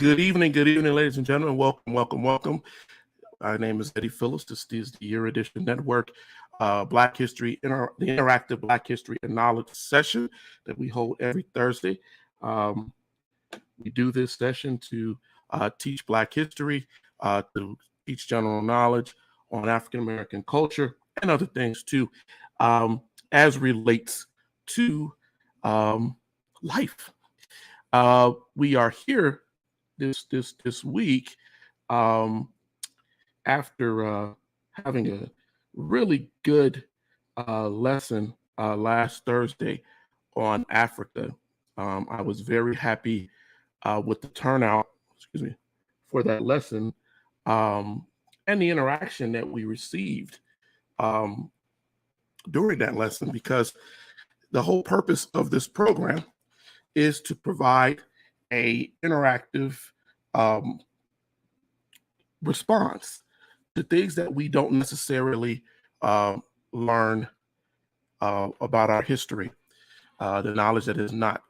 Good evening, ladies and gentlemen. Welcome, welcome, welcome. My name is Eddie Phillips. This is the Erudition Network, Black History, the interactive Black History and Knowledge session that we hold every Thursday. We do this session to teach Black history, to teach general knowledge on African American culture and other things too, as relates to life. We are here this week after having a really good lesson last Thursday on Africa. I was very happy with the turnout, for that lesson and the interaction that we received during that lesson, because the whole purpose of this program is to provide a interactive response to things that we don't necessarily learn about our history, the knowledge that is not,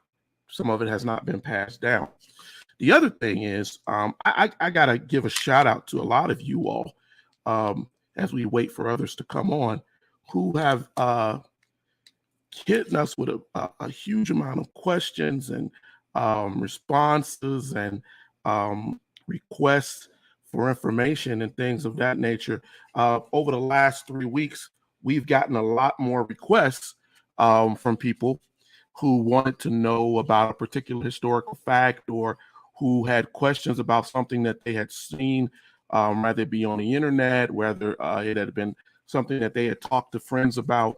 some of it has not been passed down. The other thing is, I got to give a shout out to a lot of you all as we wait for others to come on, who have hit us with a huge amount of questions and responses and requests for information and things of that nature. Over the last 3 weeks, we've gotten a lot more requests from people who wanted to know about a particular historical fact, or who had questions about something that they had seen, whether it be on the internet, whether it had been something that they had talked to friends about,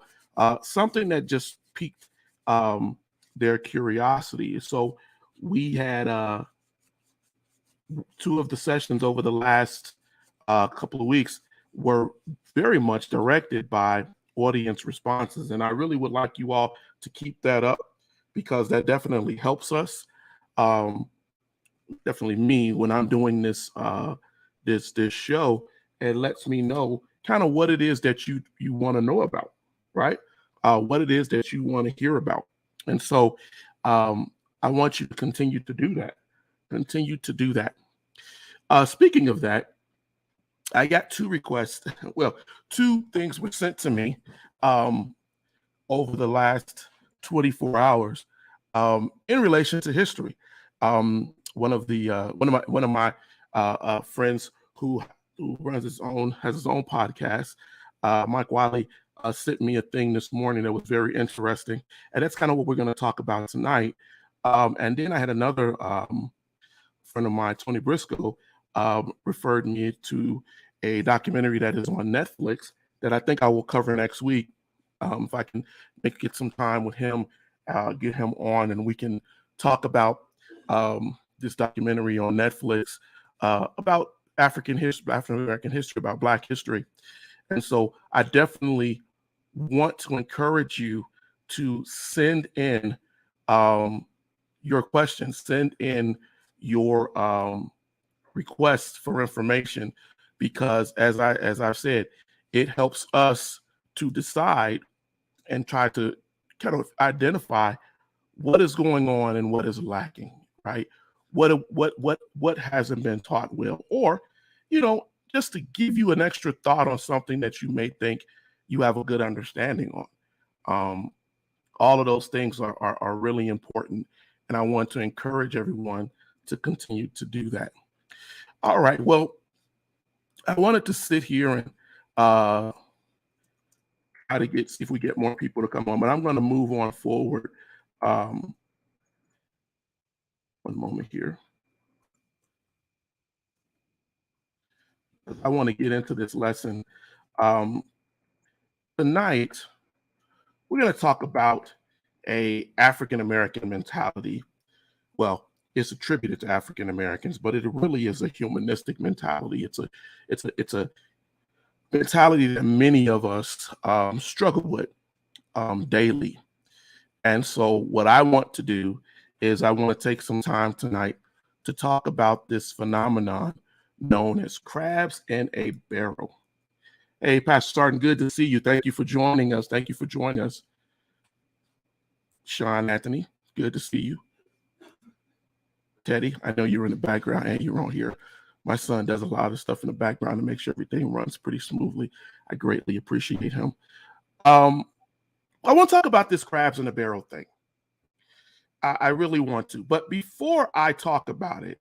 something that just piqued their curiosity. So we had two of the sessions over the last couple of weeks were very much directed by audience responses. And I really would like you all to keep that up, because that definitely helps us. Definitely me, when I'm doing this this show, it lets me know kind of what it is that you want to know about, right? What it is that you want to hear about. And so I want you to continue to do that. Continue to do that. Speaking of that, I got two requests. Well, two things were sent to me over the last 24 hours in relation to history. One of my friends who has his own podcast, Mike Wiley, sent me a thing this morning that was very interesting, and that's kind of what we're going to talk about tonight. And then I had another friend of mine, Tony Briscoe, referred me to a documentary that is on Netflix that I think I will cover next week. If I can get some time with him, get him on, and we can talk about this documentary on Netflix about African American history, about Black history. And so I definitely want to encourage you to send in your questions, send in your requests for information, because as I've said, it helps us to decide and try to kind of identify what is going on and what is lacking, right? What hasn't been taught well, or, just to give you an extra thought on something that you may think you have a good understanding on. All of those things are really important, and I want to encourage everyone to continue to do that. All right, well, I wanted to sit here and try to see if we get more people to come on, but I'm going to move on forward. One moment here. I want to get into this lesson. Tonight, we're going to talk about a African American mentality. Well, it's attributed to African Americans, but it really is a humanistic mentality. It's a mentality that many of us struggle with daily. And so what I want to do is I want to take some time tonight to talk about this phenomenon known as crabs in a barrel. Hey, Pastor Sarton, good to see you. Thank you for joining us. Thank you for joining us. Sean Anthony, good to see you. Teddy. I know you're in the background and you're on here. My son does a lot of stuff in the background to make sure everything runs pretty smoothly. I greatly appreciate him. I want to talk about this crabs in a barrel thing. I really want to. But before I talk about it,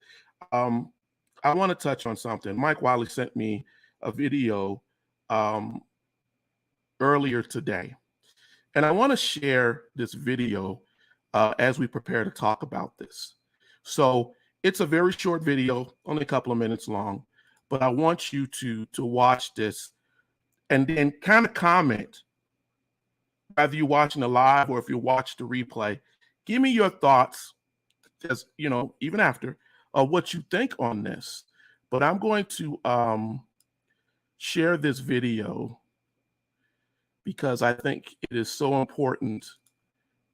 I want to touch on something. Mike Wiley sent me a video earlier today. And I want to share this video as we prepare to talk about this. So it's a very short video, only a couple of minutes long, but I want you to watch this and then kind of comment, whether you're watching the live or if you watch the replay. Give me your thoughts, as you know, even after, what you think on this. But I'm going to share this video because I think it is so important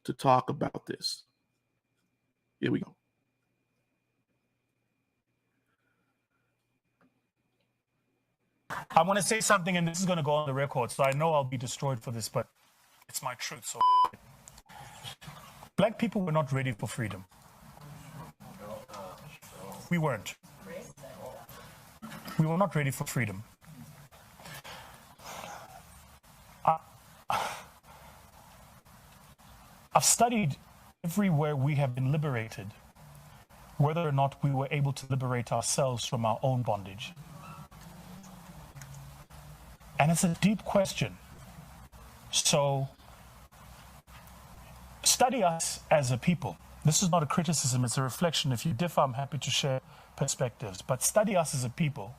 to talk about this. Here we go. I want to say something, and this is going to go on the record, so I know I'll be destroyed for this, but it's my truth. So, Black people were not ready for freedom. We weren't. We were not ready for freedom. I've studied everywhere we have been liberated, whether or not we were able to liberate ourselves from our own bondage. And it's a deep question. So, study us as a people. This is not a criticism, it's a reflection. If you differ, I'm happy to share perspectives. But study us as a people.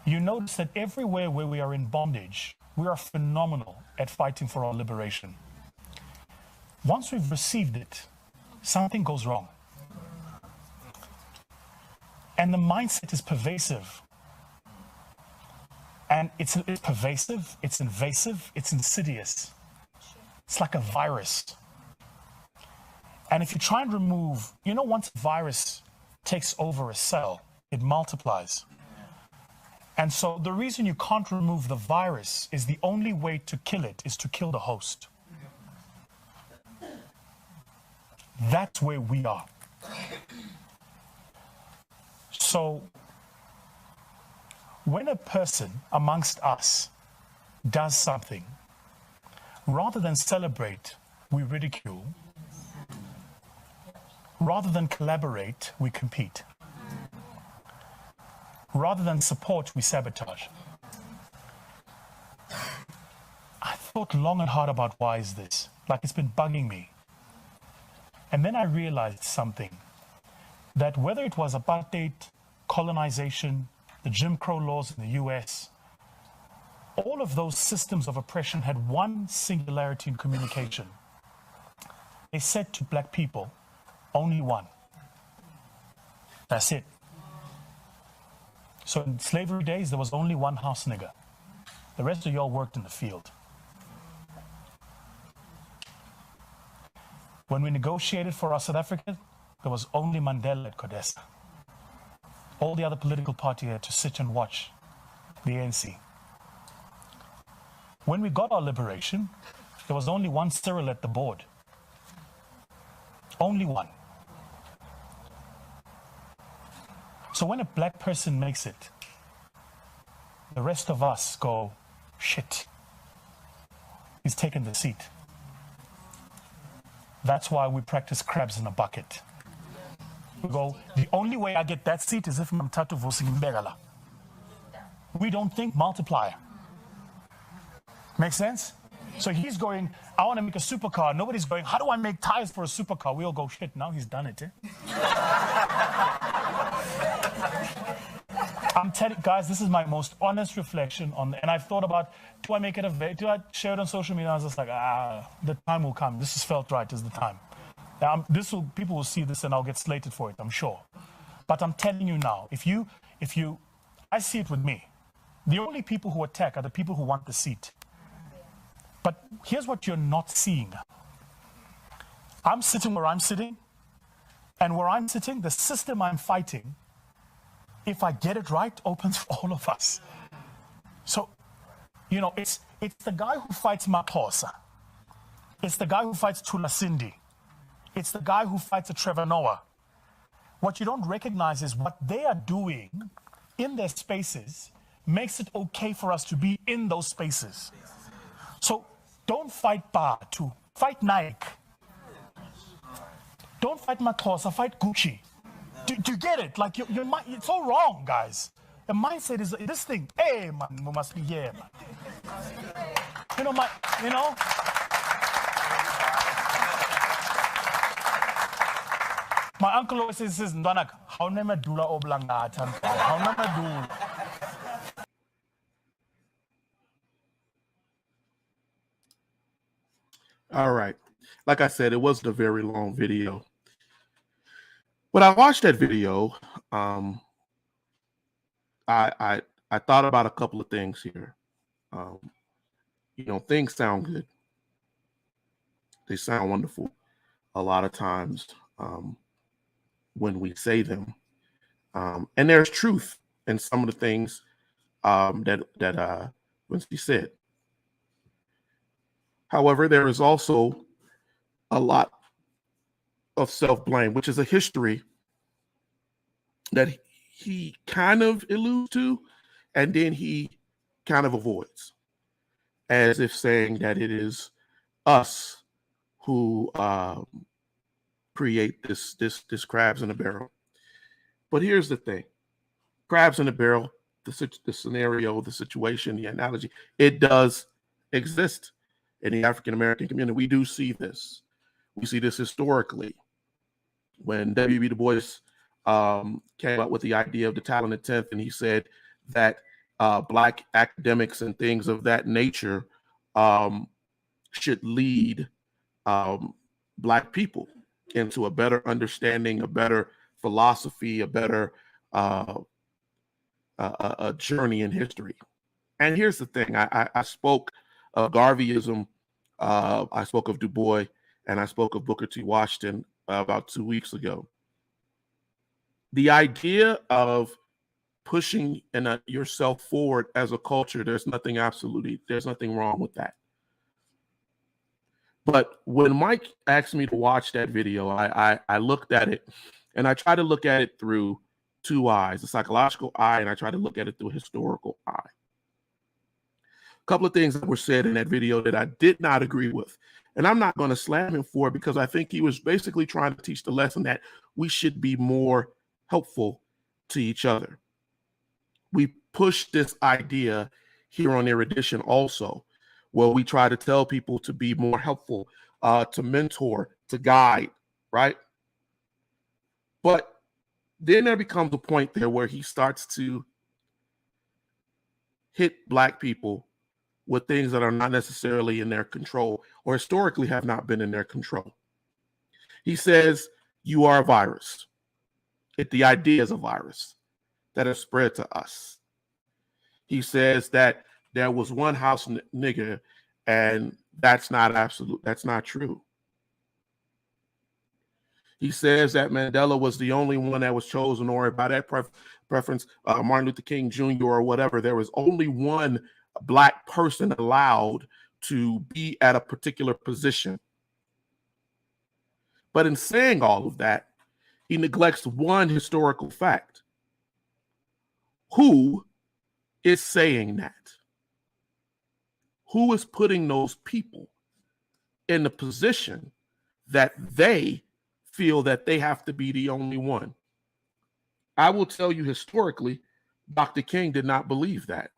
You notice that everywhere where we are in bondage, we are phenomenal at fighting for our liberation. Once we've received it, something goes wrong. And the mindset is pervasive. And it's pervasive, it's invasive, it's insidious. It's like a virus. And if you try and remove, you know, once a virus takes over a cell, it multiplies. And so the reason you can't remove the virus is the only way to kill it is to kill the host. That's where we are. So when a person amongst us does something, rather than celebrate, we ridicule. Rather than collaborate, we compete. Rather than support, we sabotage. I thought long and hard about why is this? Like it's been bugging me. And then I realized something, that whether it was apartheid, colonization, the Jim Crow laws in the US, all of those systems of oppression had one singularity in communication. They said to Black people, only one. That's it. So in slavery days, there was only one house nigger. The rest of y'all worked in the field. When we negotiated for our South Africa, there was only Mandela at CODESA. All the other political parties had to sit and watch the ANC. When we got our liberation, there was only one Cyril at the board. Only one. So when a Black person makes it, the rest of us go, shit, he's taken the seat. That's why we practice crabs in a bucket. We go, the only way I get that seat is if I'm Tatu Vosing Begala. We don't think multiplier. Make sense? So he's going, I want to make a supercar. Nobody's going, how do I make tires for a supercar? We all go, shit, now he's done it. I'm telling guys, this is my most honest reflection on, and I've thought about, do I make it do I share it on social media? I was just like, the time will come. This is felt right is the time. People will see this and I'll get slated for it, I'm sure. But I'm telling you now, I see it with me. The only people who attack are the people who want the seat. But here's what you're not seeing. I'm sitting where I'm sitting, and where I'm sitting, the system I'm fighting, if I get it right, opens for all of us. So, you know, it's the guy who fights Maposa. It's the guy who fights Tula Cindy. It's the guy who fights a Trevor Noah. what you don't recognize is what they are doing in their spaces makes it okay for us to be in those spaces. So don't fight Batu, fight Nike. Don't fight Matlosa, fight Gucci. Do you get it? Like, your mind, it's all wrong, guys. The mindset is this thing. Hey, man, we must be here, man. My uncle always says, "Ndanak, how never dula oblangatan, how never do." All right. Like I said, it wasn't a very long video. When I watched that video, I thought about a couple of things here. Things sound good. They sound wonderful a lot of times when we say them. And there's truth in some of the things that Winston said. However, there is also a lot of self-blame, which is a history that he kind of alludes to, and then he kind of avoids, as if saying that it is us who create this crabs in a barrel. But here's the thing: crabs in a barrel, the scenario, the situation, the analogy, it does exist in the African American community. We do see this. We see this historically. When W.B. Du Bois came up with the idea of the talented 10th, and he said that Black academics and things of that nature should lead Black people into a better understanding, a better philosophy, a better a journey in history. And here's the thing: I spoke of Garveyism, I spoke of Du Bois, and I spoke of Booker T. Washington about 2 weeks ago. The idea of pushing yourself forward as a culture, there's nothing wrong with that. But when Mike asked me to watch that video, I looked at it, and I tried to look at it through two eyes, a psychological eye, and I tried to look at it through a historical eye. A couple of things that were said in that video that I did not agree with. And I'm not going to slam him for it, because I think he was basically trying to teach the lesson that we should be more helpful to each other. We push this idea here on Erudition also, where we try to tell people to be more helpful, to mentor, to guide, right? But then there becomes a point there where he starts to hit Black people with things that are not necessarily in their control, or historically have not been in their control. He says, you are a virus. The idea is a virus that has spread to us. He says that there was one house nigger, and that's not absolute. That's not true. He says that Mandela was the only one that was chosen, or by that preference, Martin Luther King Jr. or whatever. There was only one Black person allowed to be at a particular position. But in saying all of that, he neglects one historical fact. Who is saying that? Who is putting those people in the position that they feel that they have to be the only one? I will tell you historically, Dr. King did not believe that.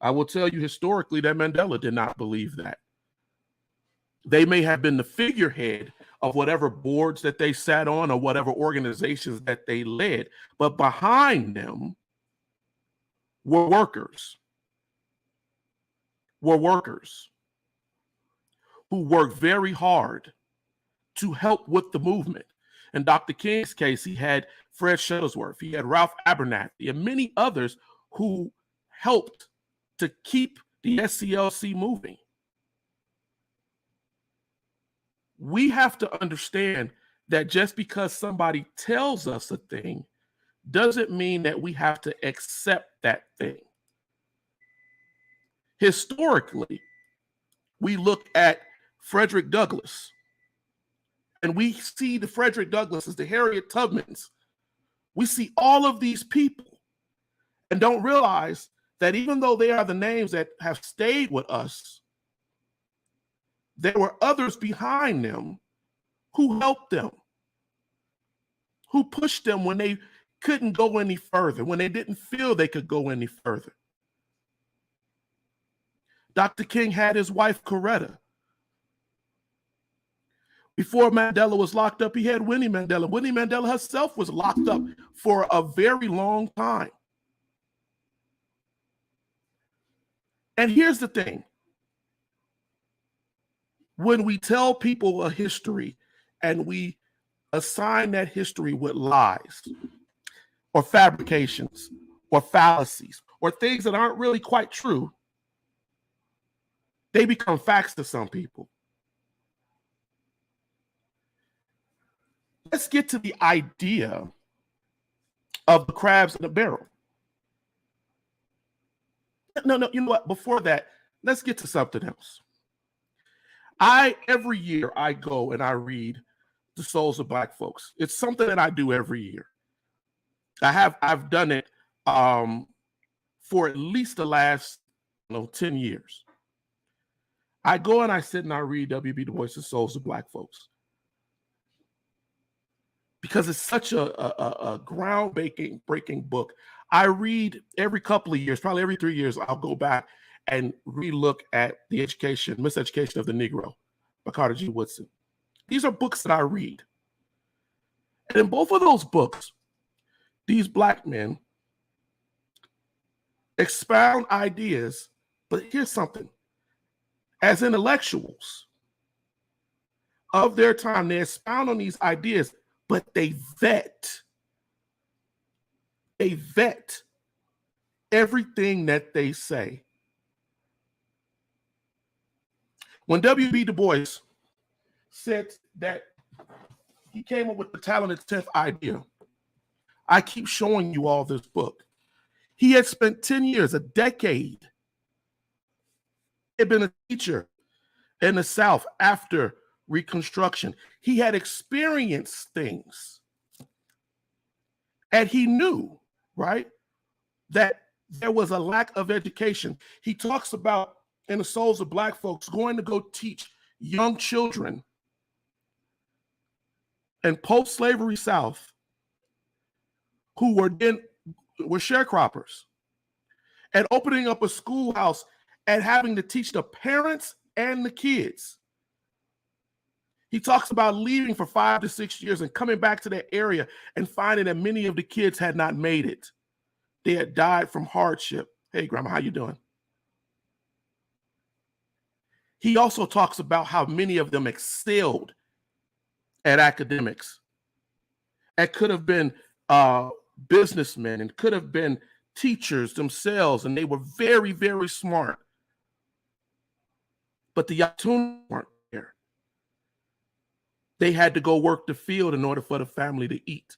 I will tell you historically that Mandela did not believe that. They may have been the figurehead of whatever boards that they sat on or whatever organizations that they led, but behind them were workers who worked very hard to help with the movement. In Dr. King's case, he had Fred Shuttlesworth, he had Ralph Abernathy, and many others who helped to keep the SCLC moving. We have to understand that just because somebody tells us a thing doesn't mean that we have to accept that thing. Historically, we look at Frederick Douglass, and we see the Frederick Douglasses, the Harriet Tubmans, We see all of these people and don't realize that even though they are the names that have stayed with us, there were others behind them who helped them, who pushed them when they couldn't go any further, when they didn't feel they could go any further. Dr. King had his wife, Coretta. Before Mandela was locked up, he had Winnie Mandela. Winnie Mandela herself was locked up for a very long time. And here's the thing. When we tell people a history and we assign that history with lies or fabrications or fallacies or things that aren't really quite true, they become facts to some people. Let's get to the idea of the crabs in the barrel. No, you know what? Before that, let's get to something else. Every year I go and I read The Souls of Black Folks. It's something that I do every year. I've done it for at least the last 10 years. I go and I sit and I read W.B. Du Bois' The Souls of Black Folks, because it's such a ground-breaking book. I read every couple of years, probably every 3 years, I'll go back and relook at The Miseducation of the Negro by Carter G. Woodson. These are books that I read. And in both of those books, these Black men expound ideas, but here's something. As intellectuals of their time, they expound on these ideas, but they vet everything that they say. When W.B. Du Bois said that he came up with the talented 10th idea, I keep showing you all this book. He had spent 10 years, a decade. He had been a teacher in the South after Reconstruction. He had experienced things. And he knew, right, that there was a lack of education. He talks about, in The Souls of Black Folks, going to go teach young children in post-slavery South who were sharecroppers, and opening up a schoolhouse and having to teach the parents and the kids. He talks about leaving for 5 to 6 years and coming back to that area and finding that many of the kids had not made it. They had died from hardship. Hey, Grandma, how you doing? He also talks about how many of them excelled at academics and could have been businessmen and could have been teachers themselves, and they were very, very smart. But the opportunities weren't there. They had to go work the field in order for the family to eat.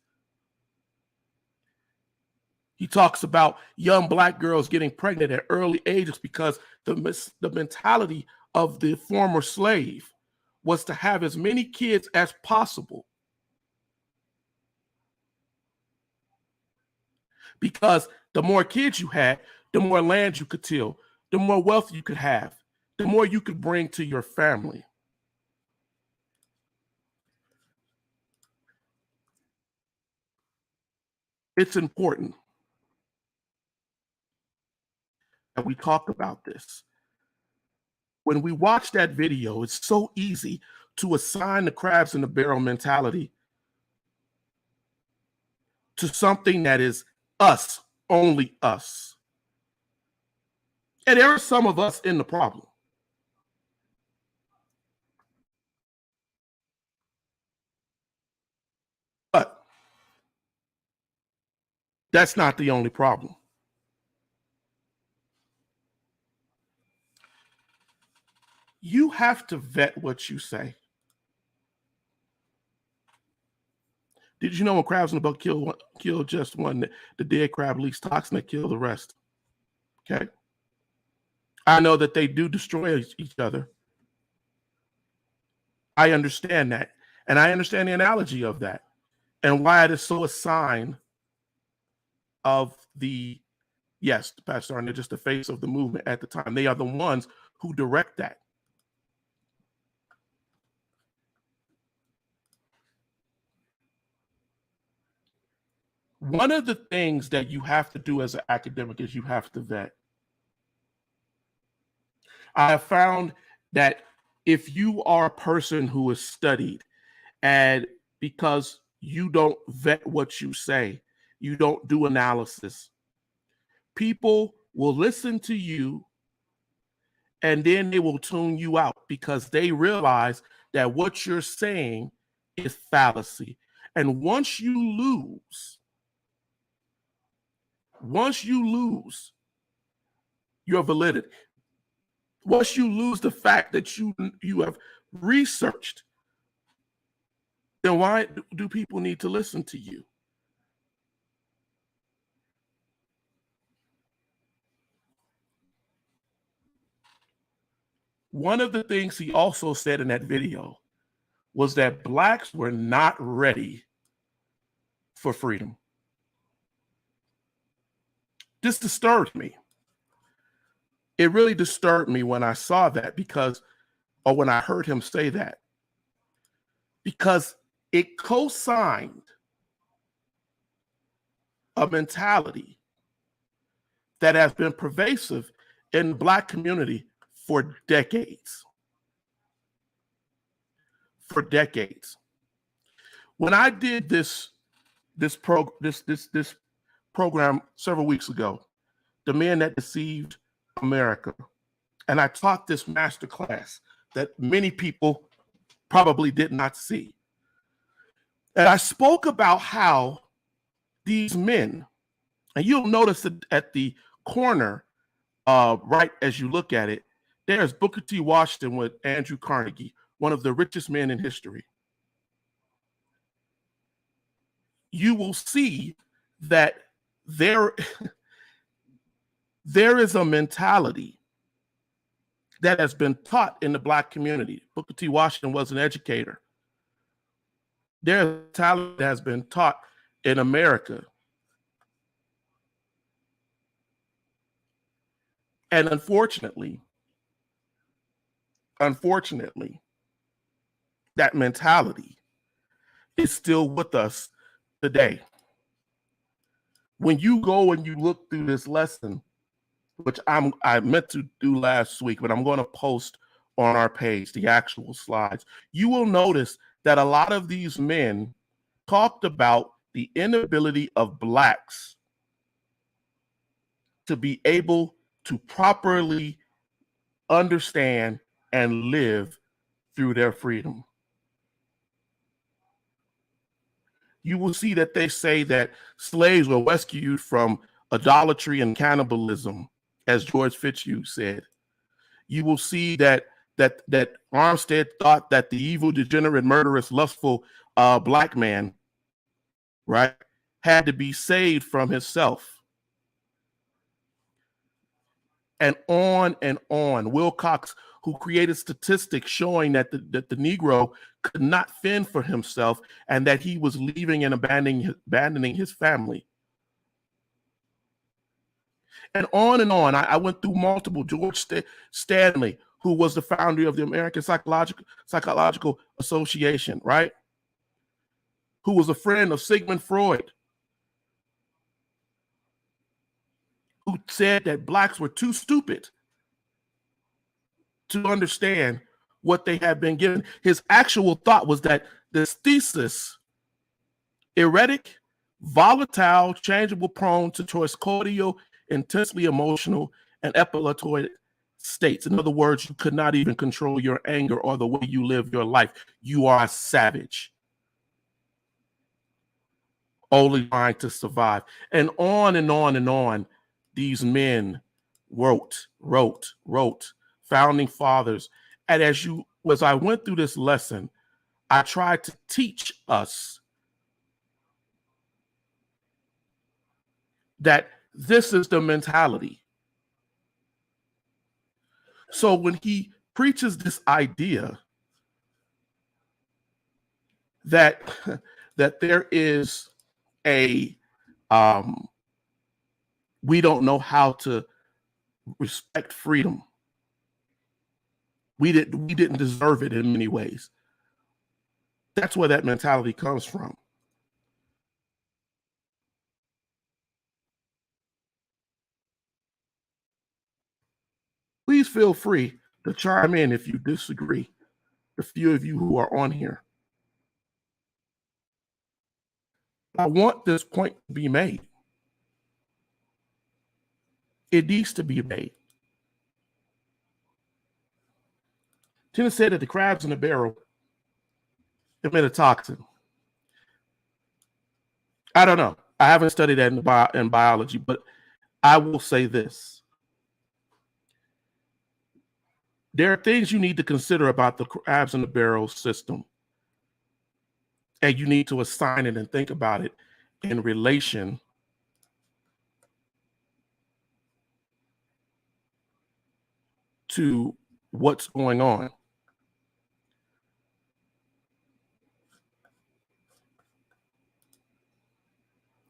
He talks about young Black girls getting pregnant at early ages because the mentality of the former slave was to have as many kids as possible. Because the more kids you had, the more land you could till, the more wealth you could have, the more you could bring to your family. It's important that we talk about this. When we watch that video, it's so easy to assign the crabs in the barrel mentality to something that is us, only us. And there are some of us in the problem. But that's not the only problem. You have to vet what you say. Did you know when crabs in the boat kill just one, the dead crab leaks toxin that kill the rest? Okay. I know that they do destroy each other. I understand that. And I understand the analogy of that and why it is so assigned of the, yes, Pastor, and they're just the face of the movement at the time. They are the ones who direct that. One of the things that you have to do as an academic is you have to vet. I have found that if you are a person who is studied, and because you don't vet what you say, you don't do analysis, people will listen to you and then they will tune you out because they realize that what you're saying is fallacy. And once you lose your validity, once you lose the fact that you have researched, then why do people need to listen to you? One of the things he also said in that video was that Blacks were not ready for freedom. This disturbed me. It really disturbed me when I saw that or when I heard him say that, because it co-signed a mentality that has been pervasive in the Black community for decades. For decades. When I did this program several weeks ago, The Men That Deceived America, and I taught this master class that many people probably did not see. And I spoke about how these men, and you'll notice that at the corner, right as you look at it, there's Booker T. Washington with Andrew Carnegie, one of the richest men in history. You will see that there is a mentality that has been taught in the Black community. Booker T. Washington was an educator. There's a mentality that has been taught in America. And unfortunately, that mentality is still with us today. When you go and you look through this lesson, which I meant to do last week, but I'm going to post on our page the actual slides, you will notice that a lot of these men talked about the inability of Blacks to be able to properly understand and live through their freedom. You will see that they say that slaves were rescued from idolatry and cannibalism, as George Fitzhugh said. You will see that Armstead thought that the evil, degenerate, murderous, lustful Black man, right, had to be saved from himself. And on and on. Wilcox, who created statistics showing that the Negro could not fend for himself and that he was leaving and abandoning his family. And on and on. I went through multiple. George Stanley, who was the founder of the American Psychological Association, right? Who was a friend of Sigmund Freud, who said that Blacks were too stupid to understand what they had been given. His actual thought was that this thesis, erratic, volatile, changeable, prone to choice, cordial, intensely emotional, and epileptoid states. In other words, you could not even control your anger or the way you live your life. You are a savage, only trying to survive. And on and on and on, these men wrote, founding fathers. And as I went through this lesson, I tried to teach us that this is the mentality. So when he preaches this idea that there is a we don't know how to respect freedom. We didn't deserve it in many ways. That's where that mentality comes from. Please feel free to chime in if you disagree. The few of you who are on here. I want this point to be made. It needs to be made. Tina said that the crabs in the barrel emit a toxin. I don't know. I haven't studied that in biology, but I will say this. There are things you need to consider about the crabs in the barrel system. And you need to assign it and think about it in relation to what's going on.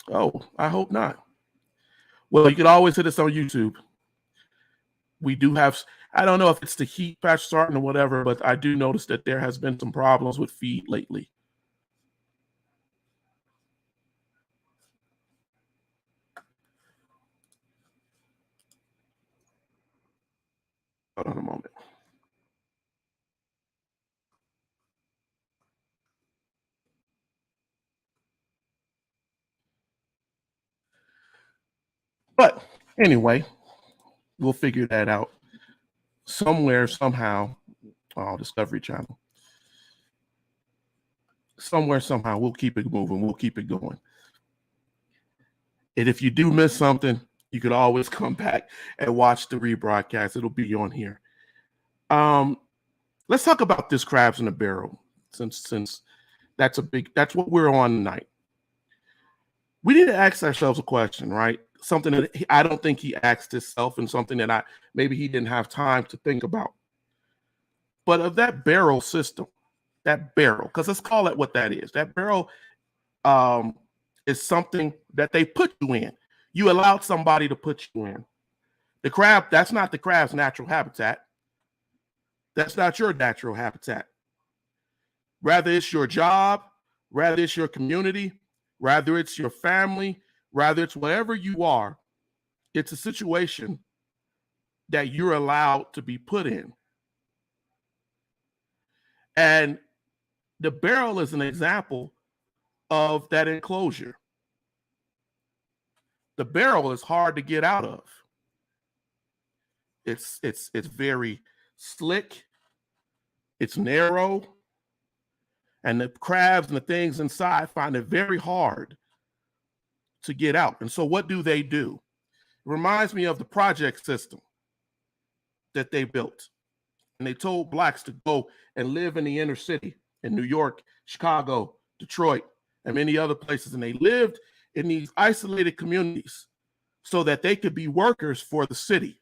Oh, I hope not. Well, you can always hit us on YouTube. We do have, I don't know if it's the heat patch starting or whatever, but I do notice that there has been some problems with feed lately. Hold on a moment. But anyway, we'll figure that out somewhere, somehow. Oh, Discovery Channel. Somewhere, somehow, we'll keep it moving. We'll keep it going. And if you do miss something, you could always come back and watch the rebroadcast. It'll be on here. Let's talk about this crabs in the barrel, since that's what we're on tonight. We need to ask ourselves a question, right? Something that I don't think he asked himself, and something that maybe he didn't have time to think about. But of that barrel system, that barrel, because let's call it what that is. That barrel is something that they put you in. You allowed somebody to put you in. The crab, that's not the crab's natural habitat. That's not your natural habitat. Rather it's your job, rather it's your community, rather it's your family, rather it's wherever you are, it's a situation that you're allowed to be put in. And the barrel is an example of that enclosure. The barrel is hard to get out of. It's very slick. It's narrow. And the crabs and the things inside find it very hard to get out. And so what do? It reminds me of the project system that they built. And they told blacks to go and live in the inner city in New York, Chicago, Detroit, and many other places. And they lived in these isolated communities so that they could be workers for the city,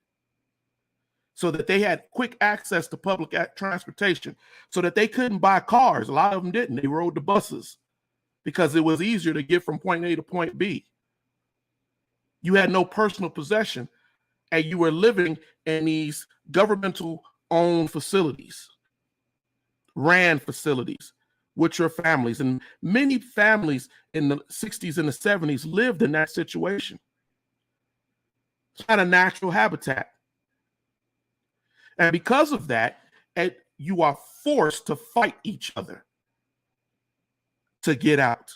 so that they had quick access to public transportation, so that they couldn't buy cars. A lot of them didn't. They rode the buses because it was easier to get from point A to point B. You had no personal possession, and you were living in these governmental-owned facilities, ran facilities with your families. And many families in the 60s and the 70s lived in that situation. It's not a natural habitat. And because of that, you are forced to fight each other to get out.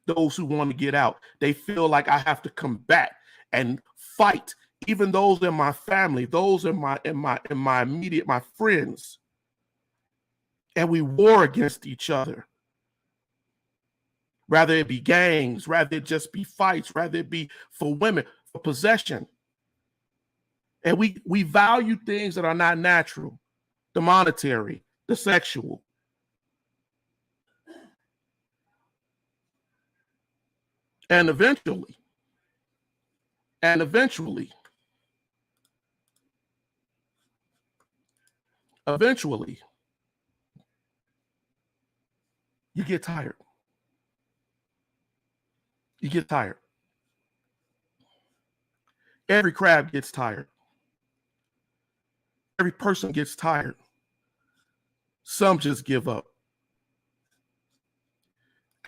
Those who want to get out, they feel like I have to combat and fight even those in my family, those in my immediate, my friends. And we war against each other. Rather it be gangs, rather it just be fights, rather it be for women, for possession. And we value things that are not natural, the monetary, the sexual. And eventually, you get tired. You get tired. Every crab gets tired. Every person gets tired. Some just give up.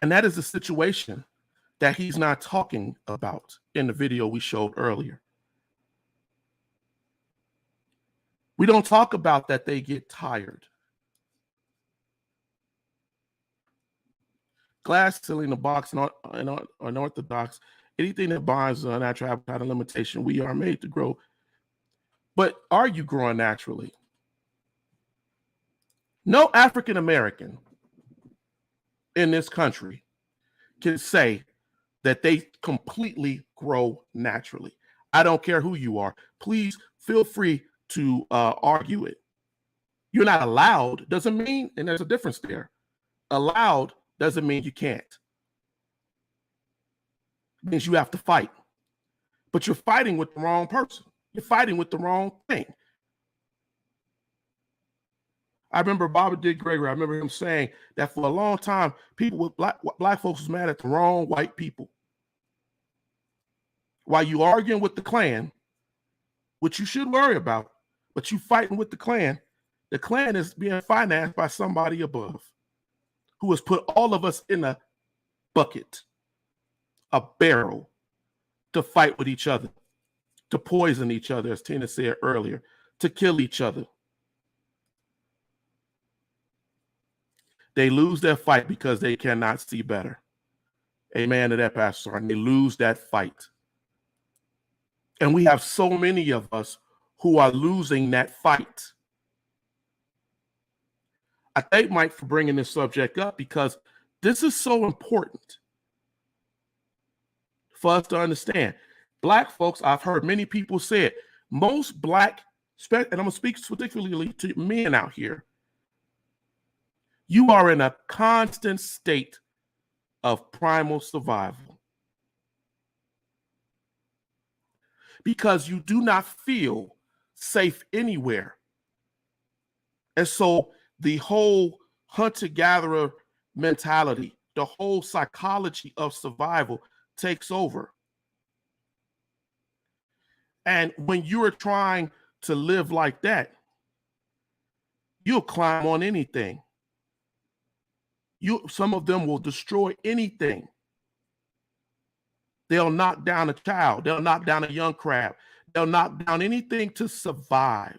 And that is the situation that he's not talking about in the video we showed earlier. We don't talk about that they get tired. Glass ceiling, the box, and unorthodox, anything that binds an unnatural appetite and limitation, we are made to grow. But are you growing naturally? No African American in this country can say that they completely grow naturally. I don't care who you are. Please feel free to argue it. You're not allowed, doesn't mean, and there's a difference there. Allowed doesn't mean you can't. It means you have to fight. But you're fighting with the wrong person. You're fighting with the wrong thing. I remember Bobby D. Gregory, I remember him saying that for a long time, people with black folks was mad at the wrong white people. While you arguing with the Klan, which you should worry about, but you fighting with the Klan is being financed by somebody above who has put all of us in a bucket, a barrel, to fight with each other, to poison each other, as Tina said earlier, to kill each other. They lose their fight because they cannot see better. Amen to that, Pastor. And they lose that fight. And we have so many of us who are losing that fight. I thank Mike for bringing this subject up because this is so important for us to understand. Black folks, I've heard many people say it, most black, and I'm going to speak particularly to men out here, you are in a constant state of primal survival because you do not feel safe anywhere. And so the whole hunter-gatherer mentality, the whole psychology of survival takes over. And when you're trying to live like that, you'll climb on anything. Some of them will destroy anything. They'll knock down a child. They'll knock down a young crab. They'll knock down anything to survive,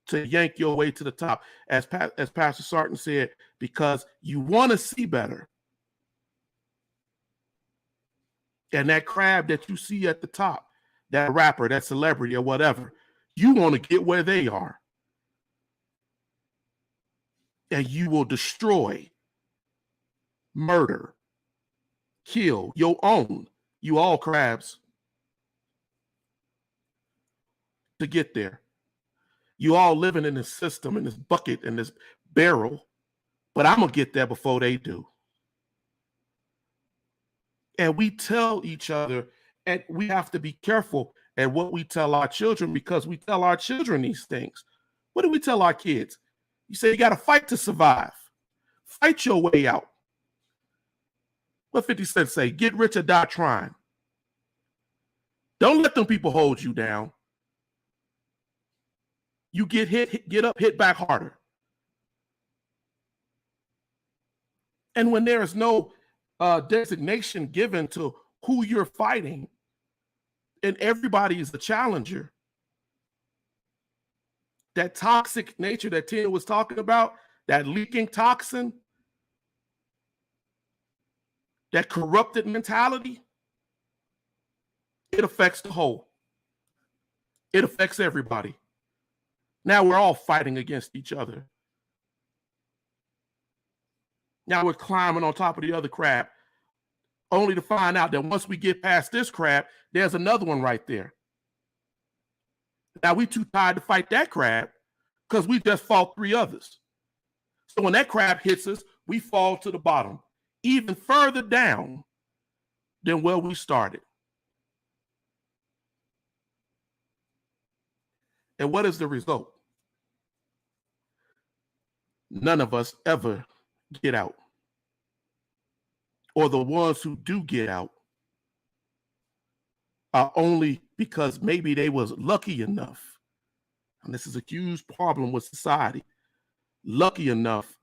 to yank your way to the top. As Pastor Sarton said, because you want to see better. And that crab that you see at the top, that rapper, that celebrity or whatever, you want to get where they are. And you will destroy, murder, kill your own, you all crabs, to get there. You all living in this system, in this bucket, in this barrel, but I'm going to get there before they do. And we tell each other, and we have to be careful at what we tell our children because we tell our children these things. What do we tell our kids? You say you got to fight to survive. Fight your way out. What 50 Cent say? Get rich or die trying. Don't let them people hold you down. You get hit, get up, hit back harder. And when there is no designation given to who you're fighting, and everybody is the challenger, that toxic nature that Tina was talking about, that leaking toxin, that corrupted mentality, it affects the whole. It affects everybody. Now we're all fighting against each other. Now we're climbing on top of the other crab, only to find out that once we get past this crab, there's another one right there. Now we too tired to fight that crab because we just fought 3 others. So when that crab hits us, we fall to the bottom, even further down than where we started. And what is the result? None of us ever get out. Or the ones who do get out only because maybe they was lucky enough, and this is a huge problem with society, lucky enough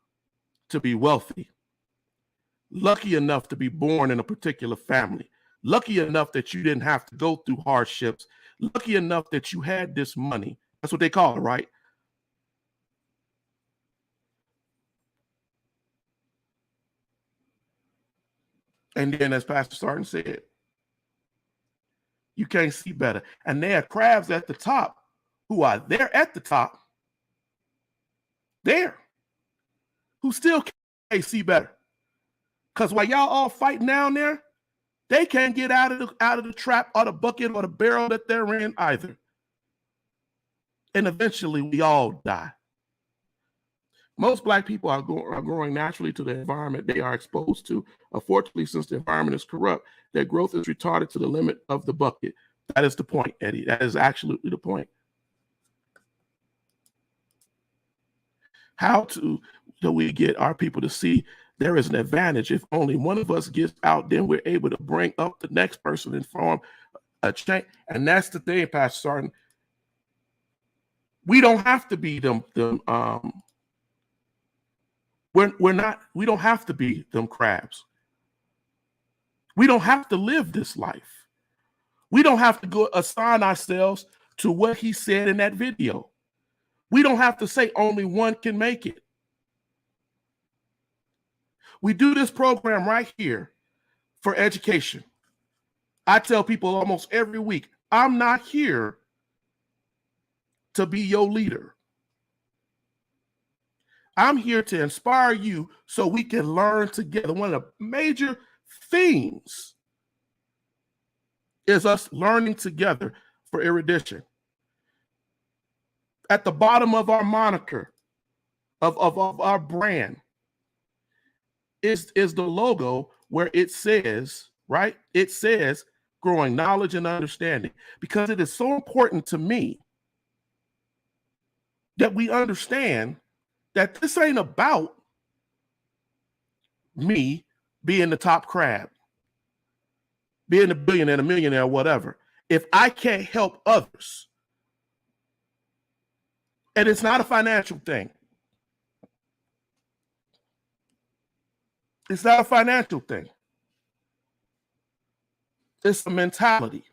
to be wealthy, lucky enough to be born in a particular family, lucky enough that you didn't have to go through hardships, lucky enough that you had this money. That's what they call it, right? And then, as Pastor Sarton said, you can't see better. And there are crabs at the top who are there at the top, there, who still can't see better. Because while y'all all fighting down there, they can't get out of the trap or the bucket or the barrel that they're in either. And eventually we all die. Most Black people are growing naturally to the environment they are exposed to. Unfortunately, since the environment is corrupt, their growth is retarded to the limit of the bucket. That is the point, Eddie. That is absolutely the point. How do we get our people to see there is an advantage? If only one of us gets out, then we're able to bring up the next person and form a change. And that's the thing, Pastor Sarton. We don't have to be them we don't have to be them crabs. We don't have to live this life. We don't have to go assign ourselves to what he said in that video. We don't have to say only one can make it. We do this program right here for education. I tell people almost every week, I'm not here to be your leader. I'm here to inspire you so we can learn together. One of the major themes is us learning together for Erudition. At the bottom of our moniker, of our brand, is the logo where it says, right? It says growing knowledge and understanding, because it is so important to me that we understand that this ain't about me being the top crab, being a billionaire, a millionaire, whatever. If I can't help others, and it's not a financial thing. It's not a financial thing. It's a mentality.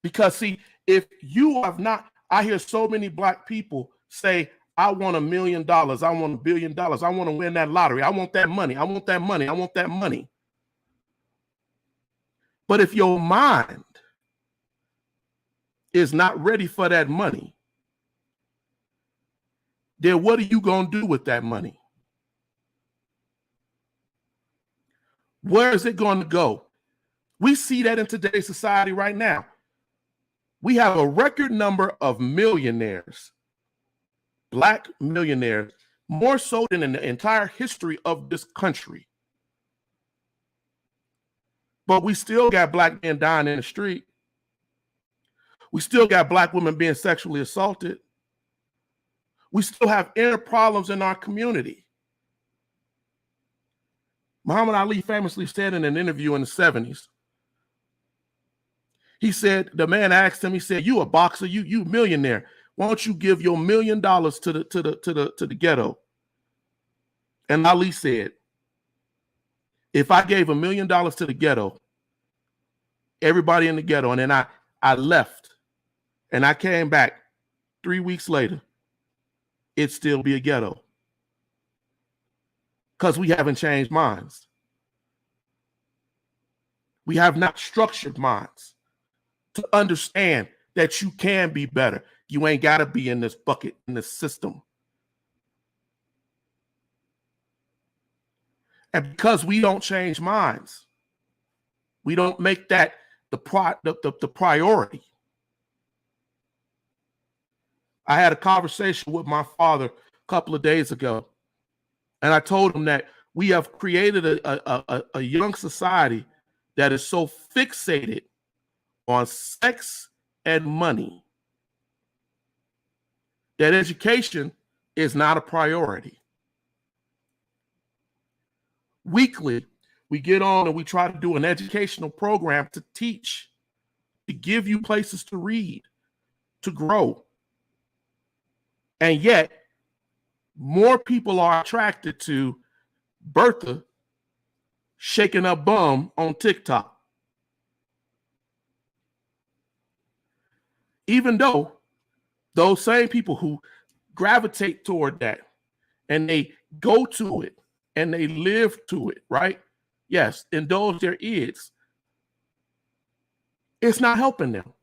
Because see, if you have not, I hear so many Black people say, I want $1 million. I want $1 billion. I want to win that lottery. I want that money. I want that money. I want that money. But if your mind is not ready for that money, then what are you going to do with that money? Where is it going to go? We see that in today's society right now. We have a record number of millionaires, Black millionaires, more so than in the entire history of this country. But we still got Black men dying in the street. We still got Black women being sexually assaulted. We still have inner problems in our community. Muhammad Ali famously said in an interview in the 70s, he said, the man asked him, he said, you a boxer, you a millionaire. Why don't you give your $1 million to the ghetto? And Ali said, if I gave $1 million to the ghetto, everybody in the ghetto, and then I left and I came back 3 weeks later, it'd still be a ghetto. Because we haven't changed minds. We have not structured minds to understand that you can be better. You ain't got to be in this bucket, in this system. And because we don't change minds, we don't make that the priority. I had a conversation with my father a couple of days ago, and I told him that we have created a young society that is so fixated on sex and money that education is not a priority. Weekly, we get on and we try to do an educational program to teach, to give you places to read, to grow. And yet, more people are attracted to Bertha shaking up bum on TikTok. Even though those same people who gravitate toward that and they go to it and they live to it, right? Yes, indulge their ears. It's not helping them.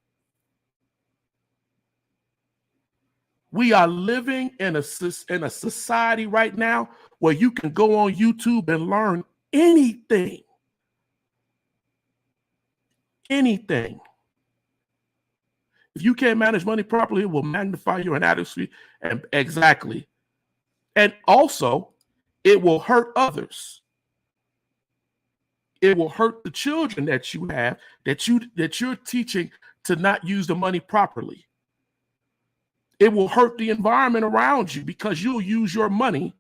We are living in a society right now where you can go on YouTube and learn anything. Anything. If you can't manage money properly, it will magnify your inadequacy. And exactly. And also, it will hurt others. It will hurt the children that you have, that you're teaching to not use the money properly. It will hurt the environment around you because you'll use your money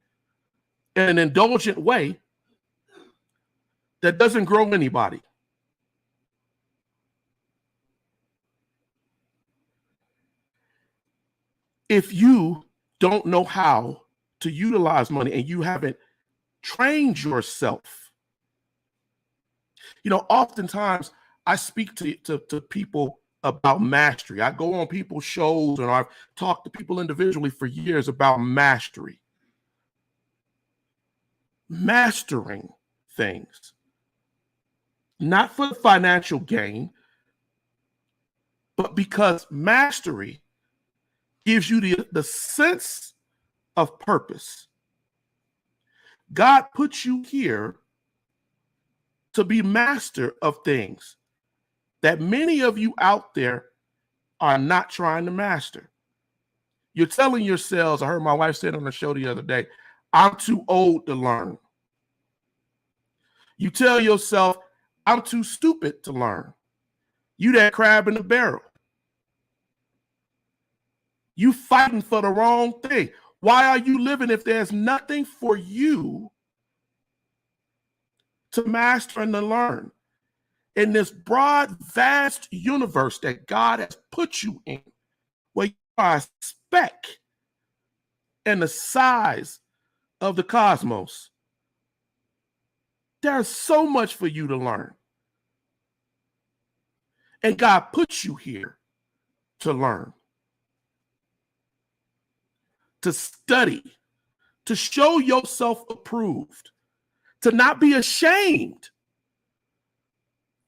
in an indulgent way that doesn't grow anybody. If you don't know how to utilize money and you haven't trained yourself, oftentimes I speak to people about mastery. I go on people's shows and I've talked to people individually for years about mastery. Mastering things. Not for financial gain, but because mastery gives you the sense of purpose. God puts you here to be master of things that many of you out there are not trying to master. You're telling yourselves, I heard my wife say it on the show the other day, I'm too old to learn. You tell yourself, I'm too stupid to learn. You that crab in the barrel. You fighting for the wrong thing. Why are you living if there's nothing for you to master and to learn? In this broad, vast universe that God has put you in, where you are a speck in the size of the cosmos, there's so much for you to learn. And God puts you here to learn, to study, to show yourself approved, to not be ashamed.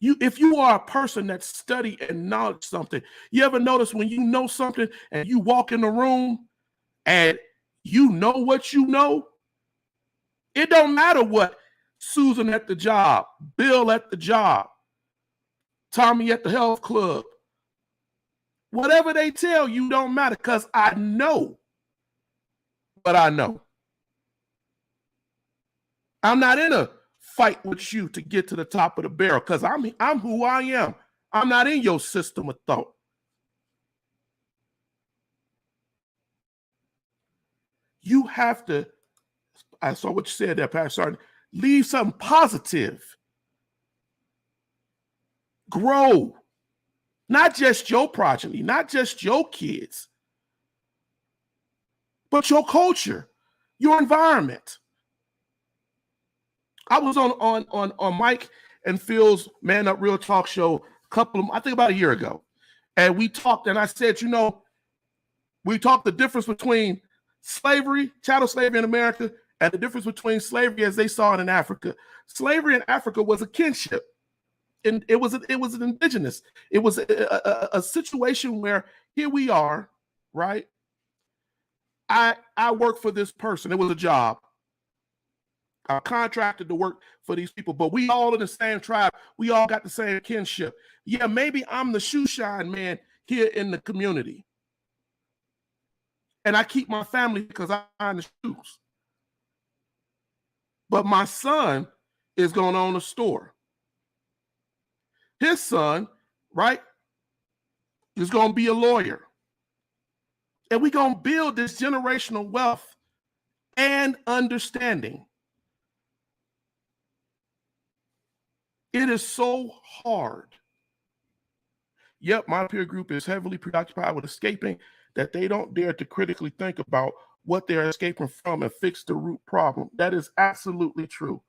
If you are a person that study and knowledge something, you ever notice when you know something and you walk in the room and you know what you know, it don't matter what Susan at the job, Bill at the job, Tommy at the health club, whatever they tell you don't matter because I know what I know. I'm not in a fight with you to get to the top of the barrel because I'm who I am. I'm not in your system of thought. You have to, I saw what you said there, Pastor, leave something positive. Grow. Not just your progeny, not just your kids, but your culture, your environment. I was on Mike and Phil's Man Up Real Talk show I think about a year ago. And we talked and I said, we talked the difference between slavery, chattel slavery in America, and the difference between slavery as they saw it in Africa. Slavery in Africa was a kinship. And it was an indigenous. It was a situation where here we are, right? I work for this person. It was a job. I'm contracted to work for these people, but we all in the same tribe. We all got the same kinship. Yeah, maybe I'm the shoe shine man here in the community. And I keep my family because I own the shoes. But my son is going to own a store. His son, right, is going to be a lawyer. And we're going to build this generational wealth and understanding. It is so hard. Yep, my peer group is heavily preoccupied with escaping that they don't dare to critically think about what they're escaping from and fix the root problem. That is absolutely true.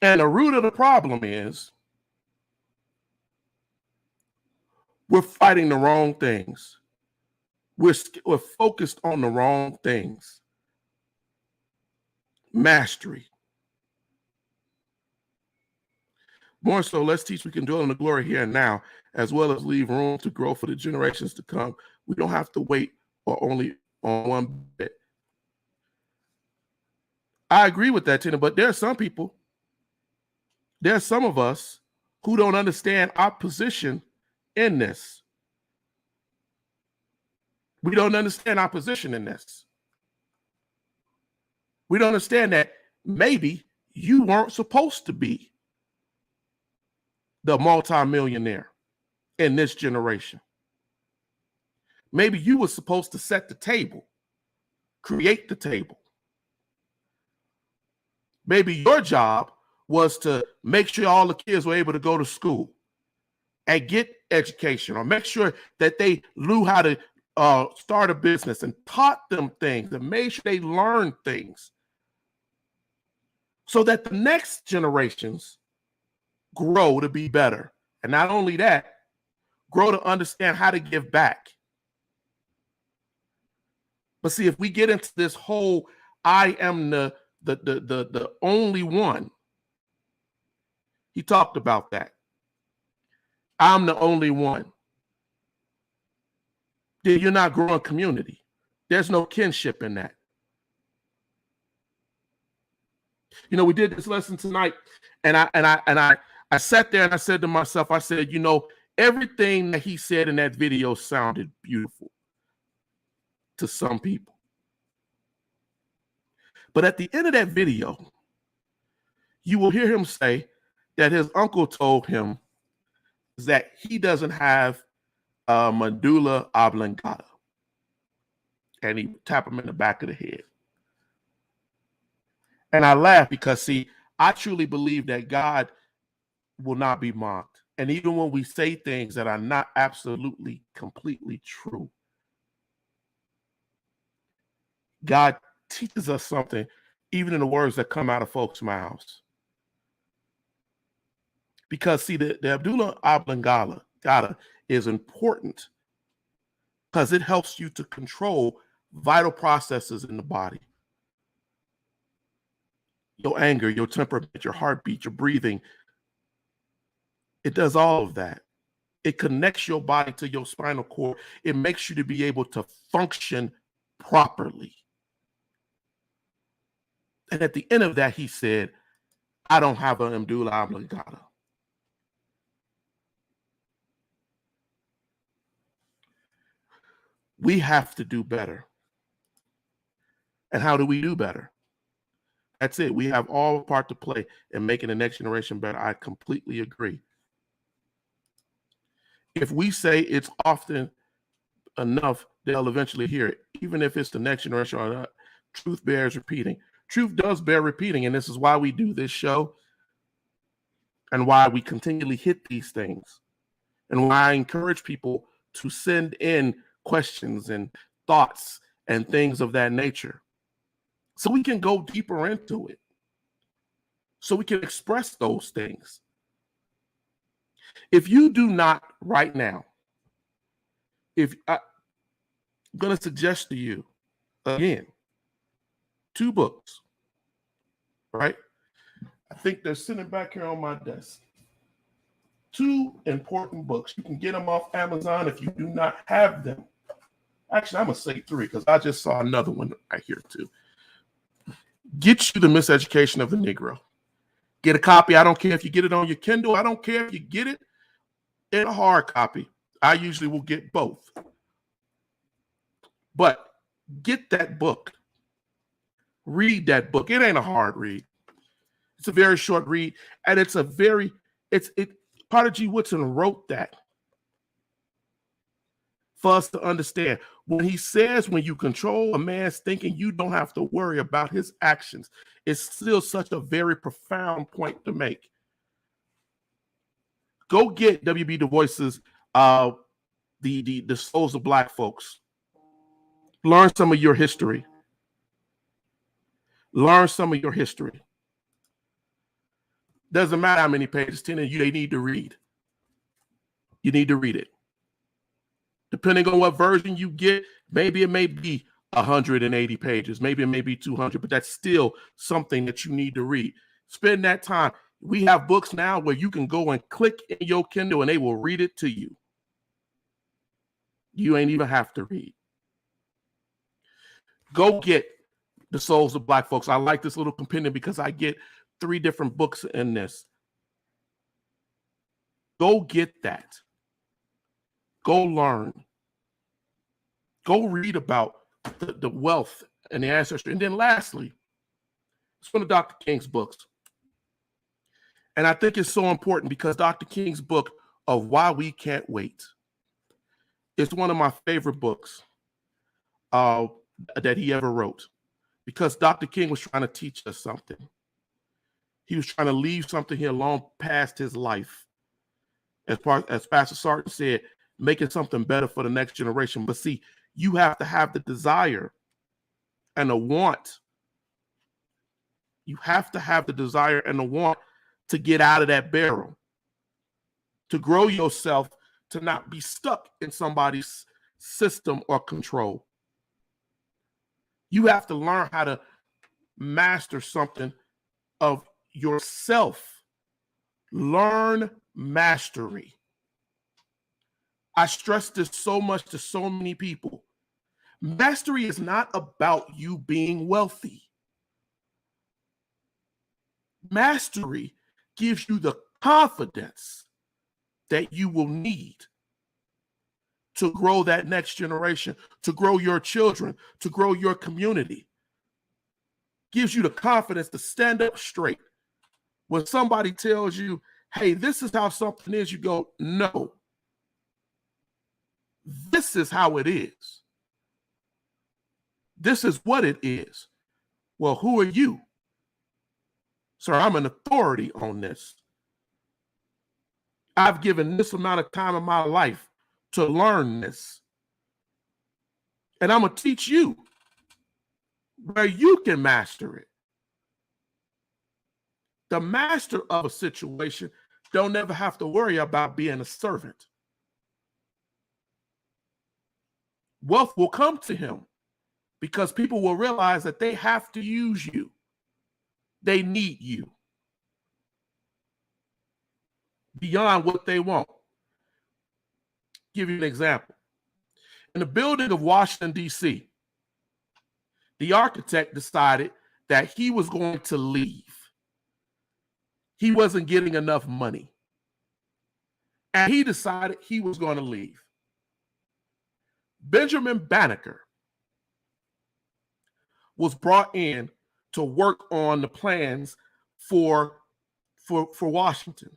And the root of the problem is we're fighting the wrong things. We're focused on the wrong things. Mastery. More so, let's teach we can dwell in the glory here and now, as well as leave room to grow for the generations to come. We don't have to wait or only on one bit. I agree with that, Tina, but there are some people, there are some of us who don't understand our position in this. We don't understand our position in this. We don't understand that maybe you weren't supposed to be the multimillionaire in this generation. Maybe you were supposed to set the table, create the table. Maybe your job was to make sure all the kids were able to go to school and get education, or make sure that they knew how to start a business and taught them things and made sure they learned things so that the next generations grow to be better. And not only that, grow to understand how to give back. But see, if we get into this whole I am the only one, he talked about that. I'm the only one. Then you're not growing community. There's no kinship in that. You know, we did this lesson tonight, and I sat there and I said to myself, I said, you know, everything that he said in that video sounded beautiful to some people. But at the end of that video, you will hear him say that his uncle told him that he doesn't have a medulla oblongata. And he would tap him in the back of the head. And I laugh because, see, I truly believe that God will not be mocked. And even when we say things that are not absolutely, completely true, God teaches us something, even in the words that come out of folks' mouths. Because, see, the medulla oblongata is important because it helps you to control vital processes in the body. Your anger, your temperament, your heartbeat, your breathing. It does all of that. It connects your body to your spinal cord. It makes you to be able to function properly. And at the end of that, he said, I don't have a medulla oblongata. We have to do better. And how do we do better? That's it. We have all a part to play in making the next generation better. I completely agree. If we say it's often enough, they'll eventually hear it. Even if it's the next generation or not, truth bears repeating. Truth does bear repeating, and this is why we do this show and why we continually hit these things and why I encourage people to send in questions and thoughts and things of that nature so we can go deeper into it, so we can express those things. If you do not right now, I'm going to suggest to you, again, 2 books, right? I think they're sitting back here on my desk. 2 important books. You can get them off Amazon if you do not have them. Actually, I'm going to say 3 because I just saw another one right here too. Get you The Miseducation of the Negro. Get a copy. I don't care if you get it on your Kindle. I don't care if you get it in a hard copy. I usually will get both. But get that book. Read that book. It ain't a hard read. It's a very short read. And it's a very, Carter G. Woodson wrote that for us to understand. When he says, when you control a man's thinking, you don't have to worry about his actions. It's still such a very profound point to make. Go get W.B. Du Bois's the Souls of Black Folks. Learn some of your history. Learn some of your history. Doesn't matter how many pages, 10 of you, they need to read. You need to read it. Depending on what version you get, maybe it may be 180 pages, maybe it may be 200, but that's still something that you need to read. Spend that time. We have books now where you can go and click in your Kindle and they will read it to you. You ain't even have to read. Go get The Souls of Black Folks. I like this little compendium because I get 3 different books in this. Go get that. Go learn. Go read about the wealth and the ancestry. And then lastly, it's one of Dr. King's books. And I think it's so important because Dr. King's book of Why We Can't Wait is one of my favorite books that he ever wrote, because Dr. King was trying to teach us something. He was trying to leave something here long past his life. As Pastor Sarton said, making something better for the next generation. But see, you have to have the desire and the want. You have to have the desire and the want to get out of that barrel, to grow yourself, to not be stuck in somebody's system or control. You have to learn how to master something of yourself. Learn mastery. I stress this so much to so many people. Mastery is not about you being wealthy. Mastery gives you the confidence that you will need to grow that next generation, to grow your children, to grow your community. Gives you the confidence to stand up straight. When somebody tells you, hey, this is how something is, you go, no. This is how it is. This is what it is. Well, who are you? Sir, I'm an authority on this. I've given this amount of time in my life to learn this. And I'm going to teach you where you can master it. The master of a situation don't ever have to worry about being a servant. Wealth will come to him because people will realize that they have to use you. They need you beyond what they want. Give you an example. In the building of Washington, D.C., the architect decided that he was going to leave. He wasn't getting enough money. And he decided he was going to leave. Benjamin Banneker was brought in to work on the plans for Washington.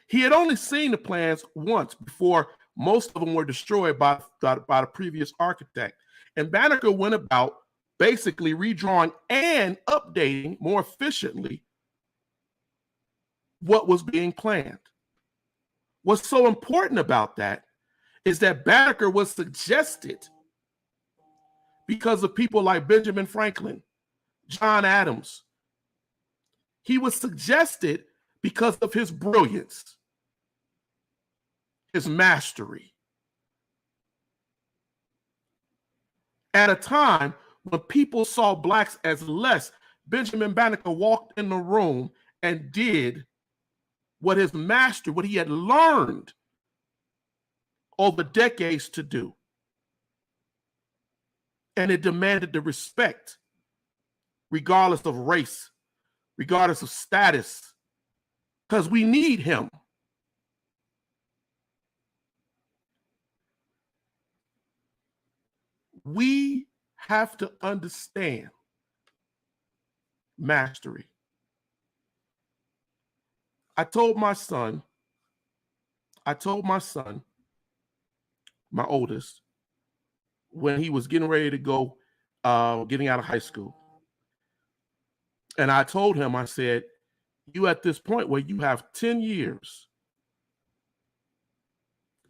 He had only seen the plans once before most of them were destroyed by the previous architect. And Banneker went about basically redrawing and updating more efficiently what was being planned. What's so important about that is that Banneker was suggested because of people like Benjamin Franklin, John Adams. He was suggested because of his brilliance, his mastery. At a time when people saw blacks as less, Benjamin Banneker walked in the room and did what his master, what he had learned over decades to do. And it demanded the respect, regardless of race, regardless of status, because we need him. We have to understand mastery. I told my son, my oldest, when he was getting ready to go, getting out of high school. And I told him, I said, you at this point where you have 10 years.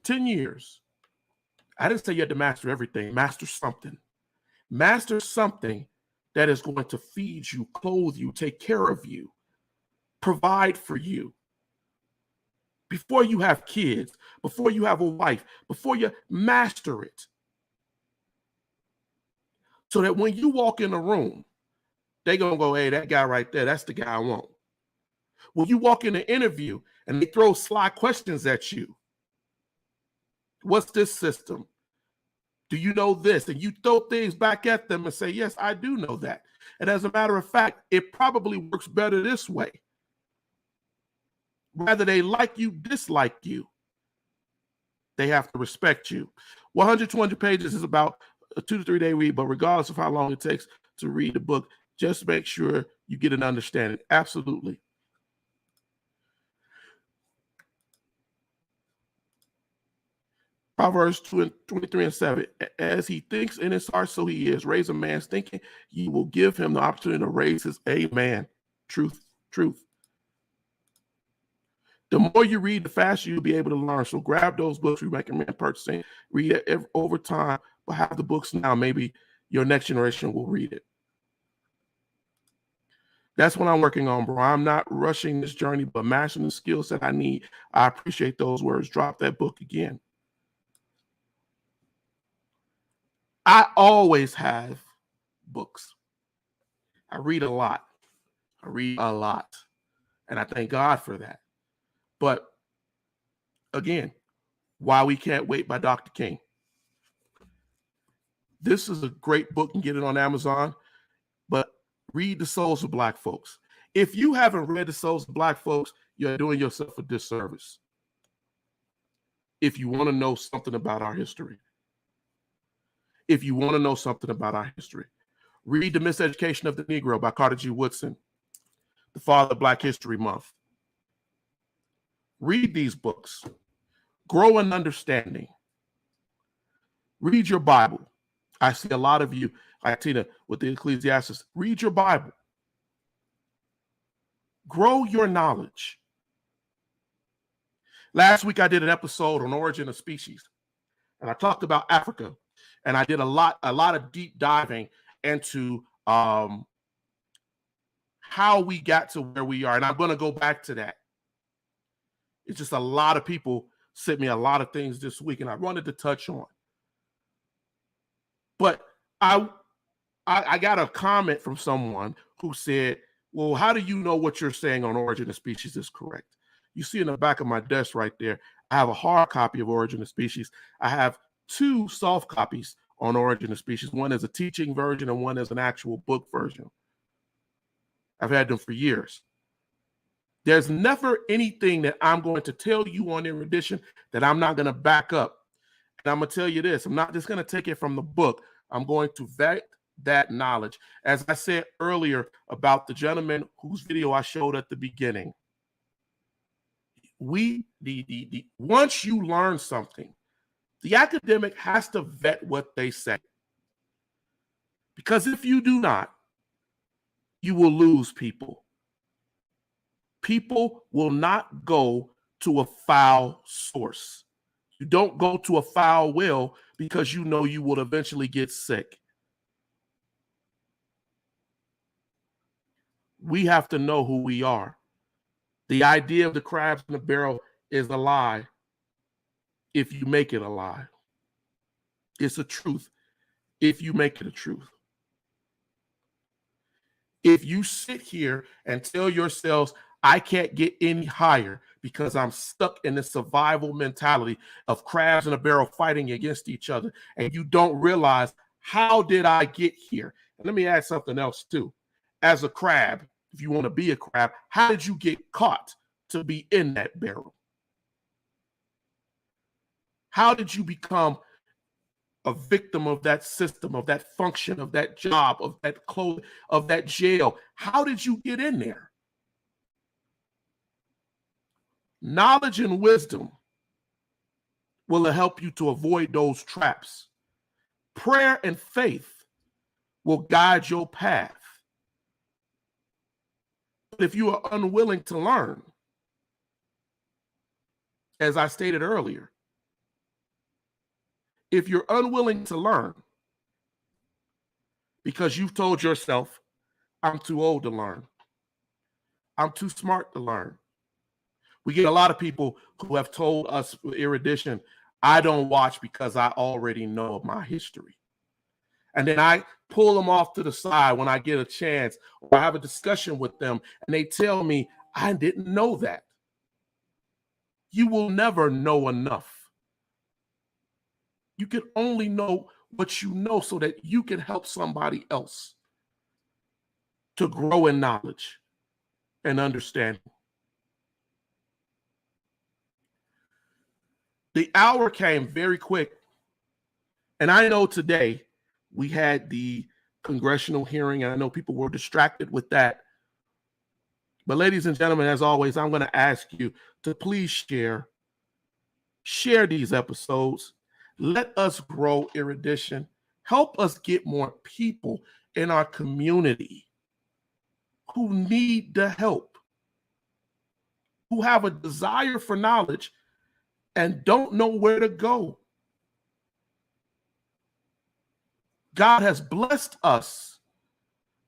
10 years. I didn't say you had to master everything. Master something. Master something that is going to feed you, clothe you, take care of you, provide for you. Before you have kids, before you have a wife, before you master it. So that when you walk in a room, they're going to go, hey, that guy right there, that's the guy I want. When you walk in an interview and they throw sly questions at you, what's this system? Do you know this? And you throw things back at them and say, yes, I do know that. And as a matter of fact, it probably works better this way. Whether they like you, dislike you, they have to respect you. 100, 200 pages is about a 2 to 3 day read, but regardless of how long it takes to read the book, just make sure you get an understanding. Absolutely. Proverbs 23:7. As he thinks in his heart, so he is. Raise a man's thinking. You will give him the opportunity to raise his amen. Truth, truth. The more you read, the faster you'll be able to learn. So grab those books we recommend purchasing. Read it over time, but have the books now. Maybe your next generation will read it. That's what I'm working on, bro. I'm not rushing this journey, but mastering the skills that I need. I appreciate those words. Drop that book again. I always have books. I read a lot. And I thank God for that. But again, Why We Can't Wait by Dr. King. This is a great book. You can get it on Amazon. But read The Souls of Black Folks. If you haven't read The Souls of Black Folks, you're doing yourself a disservice. If you want to know something about our history. If you want to know something about our history. Read The Miseducation of the Negro by Carter G. Woodson, the father of Black History Month. Read these books. Grow in understanding. Read your Bible. I see a lot of you, like Tina, with the Ecclesiastes. Read your Bible. Grow your knowledge. Last week, I did an episode on Origin of Species, and I talked about Africa, and I did a lot of deep diving into how we got to where we are, and I'm going to go back to that. It's just a lot of people sent me a lot of things this week, and I wanted to touch on. But I got a comment from someone who said, well, how do you know what you're saying on Origin of Species is correct? You see in the back of my desk right there, I have a hard copy of Origin of Species. I have 2 soft copies on Origin of Species. One is a teaching version and one is an actual book version. I've had them for years. There's never anything that I'm going to tell you on Erudition that I'm not going to back up. And I'm going to tell you this, I'm not just going to take it from the book. I'm going to vet that knowledge. As I said earlier about the gentleman whose video I showed at the beginning, once you learn something, the academic has to vet what they say. Because if you do not, you will lose people. People will not go to a foul source. You don't go to a foul well because you know you will eventually get sick. We have to know who we are. The idea of the crabs in the barrel is a lie if you make it a lie. It's a truth if you make it a truth. If you sit here and tell yourselves, I can't get any higher because I'm stuck in the survival mentality of crabs in a barrel fighting against each other, and you don't realize, how did I get here? And let me add something else too. As a crab, if you want to be a crab, how did you get caught to be in that barrel? How did you become a victim of that system, of that function, of that job, of that clothes, of that jail? How did you get in there? Knowledge and wisdom will help you to avoid those traps. Prayer and faith will guide your path. But if you are unwilling to learn, as I stated earlier, if you're unwilling to learn because you've told yourself, I'm too old to learn, I'm too smart to learn. We get a lot of people who have told us, Erudition, I don't watch because I already know my history. And then I pull them off to the side when I get a chance, or I have a discussion with them, and they tell me, I didn't know that. You will never know enough. You can only know what you know so that you can help somebody else to grow in knowledge and understanding. The hour came very quick. And I know today we had the congressional hearing, and I know people were distracted with that. But ladies and gentlemen, as always, I'm going to ask you to please share these episodes. Let us grow Erudition. Help us get more people in our community who need the help, who have a desire for knowledge and don't know where to go. God has blessed us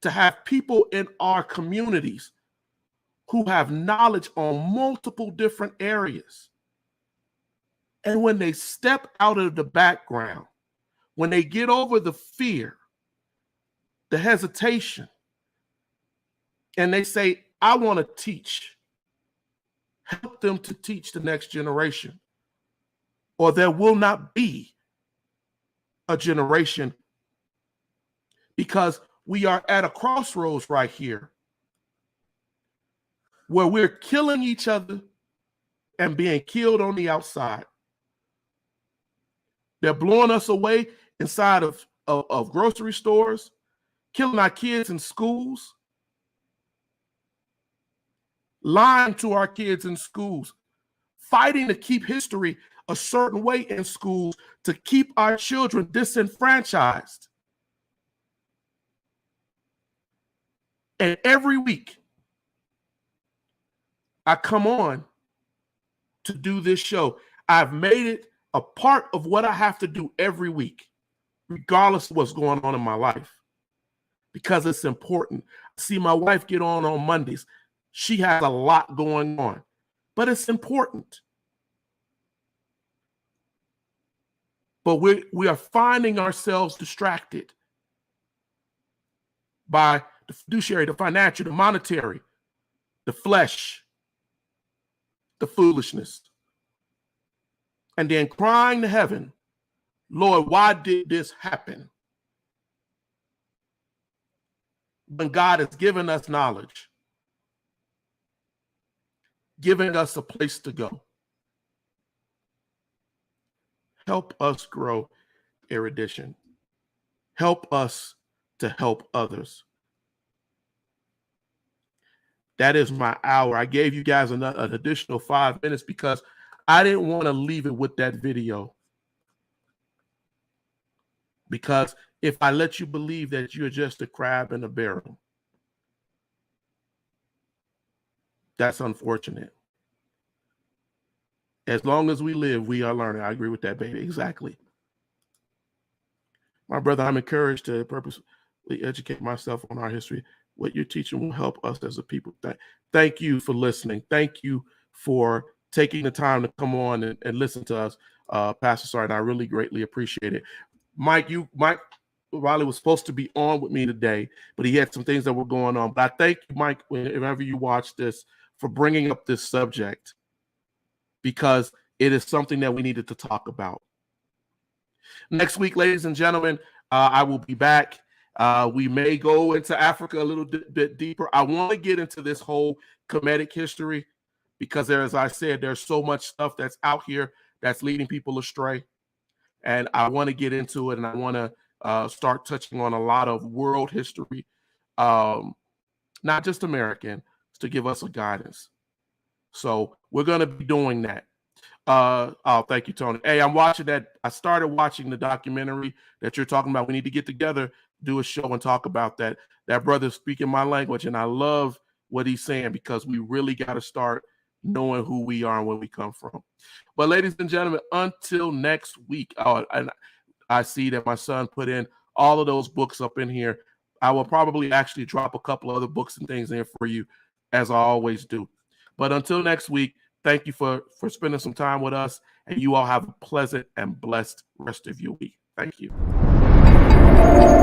to have people in our communities who have knowledge on multiple different areas. And when they step out of the background, when they get over the fear, the hesitation, and they say, I want to teach, help them to teach the next generation, or there will not be a generation, because we are at a crossroads right here where we're killing each other and being killed on the outside. They're blowing us away inside of grocery stores, killing our kids in schools, lying to our kids in schools, fighting to keep history a certain way in schools to keep our children disenfranchised. And every week, I come on to do this show. I've made it a part of what I have to do every week, regardless of what's going on in my life, because it's important. I see my wife get on Mondays. She has a lot going on, but it's important. But we are finding ourselves distracted by the fiduciary, the financial, the monetary, the flesh, the foolishness. And then crying to heaven, Lord, why did this happen? When God has given us knowledge, giving us a place to go. Help us grow Erudition. Help us to help others. That is my hour. I gave you guys an additional 5 minutes because I didn't want to leave it with that video. Because if I let you believe that you're just a crab in a barrel, that's unfortunate. As long as we live, we are learning. I agree with that, baby. Exactly. My brother, I'm encouraged to purposely educate myself on our history. What you're teaching will help us as a people. Thank you for listening. Thank you for taking the time to come on and listen to us, Pastor Sartin. I really greatly appreciate it. Mike Riley was supposed to be on with me today, but he had some things that were going on. But I thank you, Mike, whenever you watch this, for bringing up this subject, because it is something that we needed to talk about. Next week, ladies and gentlemen, I will be back. We may go into Africa a little bit deeper. I want to get into this whole Kemetic history because, as I said, there's so much stuff that's out here that's leading people astray. And I want to get into it, and I want to start touching on a lot of world history, not just American, to give us a guidance. So we're going to be doing that. Oh, thank you, Tony. Hey, I'm watching that. I started watching the documentary that you're talking about. We need to get together, do a show, and talk about that. That brother's speaking my language, and I love what he's saying because we really got to start knowing who we are and where we come from. But, ladies and gentlemen, until next week. Oh, and I see that my son put in all of those books up in here. I will probably actually drop a couple other books and things in for you, as I always do. But until next week, thank you for spending some time with us, and you all have a pleasant and blessed rest of your week. Thank you.